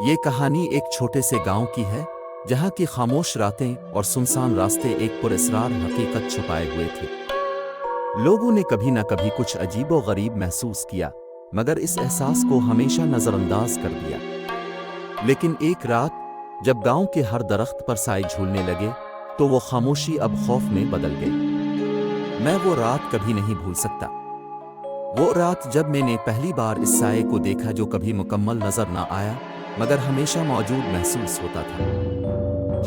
یہ کہانی ایک چھوٹے سے گاؤں کی ہے جہاں کی خاموش راتیں اور سنسان راستے ایک پراسرار حقیقت چھپائے ہوئے تھے۔ لوگوں نے کبھی نہ کبھی کچھ عجیب و غریب محسوس کیا، مگر اس احساس کو ہمیشہ نظر انداز کر دیا۔ لیکن ایک رات جب گاؤں کے ہر درخت پر سائے جھولنے لگے تو وہ خاموشی اب خوف میں بدل گئی۔ میں وہ رات کبھی نہیں بھول سکتا۔ وہ رات جب میں نے پہلی بار اس سائے کو دیکھا جو کبھی مکمل نظر نہ آیا مگر ہمیشہ موجود محسوس ہوتا تھا۔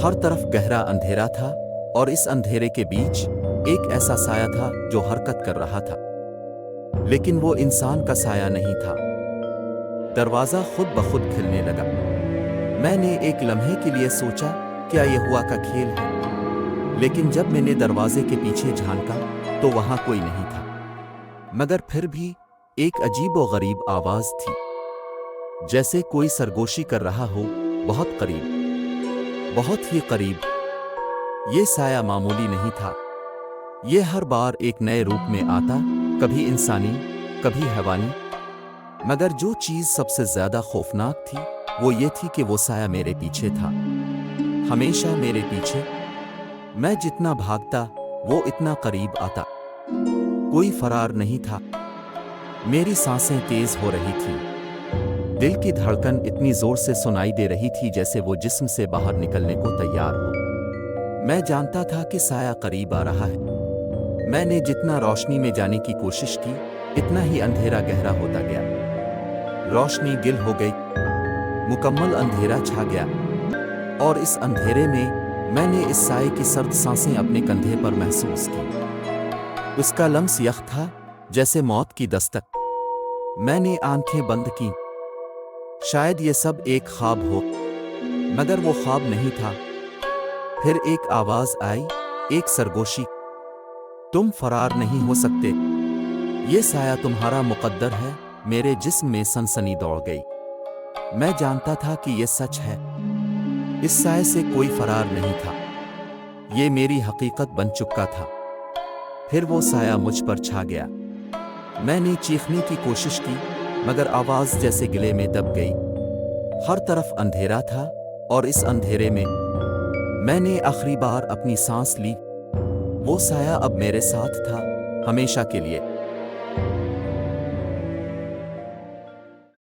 ہر طرف گہرا اندھیرا تھا اور اس اندھیرے کے بیچ ایک ایسا سایہ تھا جو حرکت کر رہا تھا، لیکن وہ انسان کا سایہ نہیں تھا۔ دروازہ خود بخود کھلنے لگا۔ میں نے ایک لمحے کے لیے سوچا کیا یہ ہوا کا کھیل ہے، لیکن جب میں نے دروازے کے پیچھے جھانکا تو وہاں کوئی نہیں تھا، مگر پھر بھی ایک عجیب و غریب آواز تھی، جیسے کوئی سرگوشی کر رہا ہو، بہت قریب، بہت ہی قریب۔ یہ سایہ معمولی نہیں تھا، یہ ہر بار ایک نئے روپ میں آتا، کبھی انسانی، کبھی حیوانی، مگر جو چیز سب سے زیادہ خوفناک تھی وہ یہ تھی کہ وہ سایہ میرے پیچھے تھا، ہمیشہ میرے پیچھے۔ میں جتنا بھاگتا وہ اتنا قریب آتا، کوئی فرار نہیں تھا۔ میری سانسیں تیز ہو رہی تھیں، دل کی دھڑکن اتنی زور سے سنائی دے رہی تھی جیسے وہ جسم سے باہر نکلنے کو تیار ہو۔ میں جانتا تھا کہ سایہ قریب آ رہا ہے۔ میں نے جتنا روشنی میں جانے کی کوشش کی اتنا ہی اندھیرا گہرا ہوتا گیا۔ روشنی گل ہو گئی، مکمل اندھیرا چھا گیا، اور اس اندھیرے میں نے اس سائے کی سرد سانسیں اپنے کندھے پر محسوس کی۔ اس کا لمس یخ تھا جیسے موت کی دستک۔ میں نے آنکھیں بند کیں، شاید یہ سب ایک خواب ہو، مگر وہ خواب نہیں تھا۔ پھر ایک آواز آئی، ایک سرگوشی، تم فرار نہیں ہو سکتے، یہ سایہ تمہارا مقدر ہے۔ میرے جسم میں سنسنی دوڑ گئی۔ میں جانتا تھا کہ یہ سچ ہے، اس سائے سے کوئی فرار نہیں تھا، یہ میری حقیقت بن چکا تھا۔ پھر وہ سایہ مجھ پر چھا گیا۔ میں نے چیخنے کی کوشش کی مگر آواز جیسے گلے میں دب گئی۔ ہر طرف اندھیرا تھا اور اس اندھیرے میں نے آخری بار اپنی سانس لی۔ وہ سایہ اب میرے ساتھ تھا، ہمیشہ کے لیے۔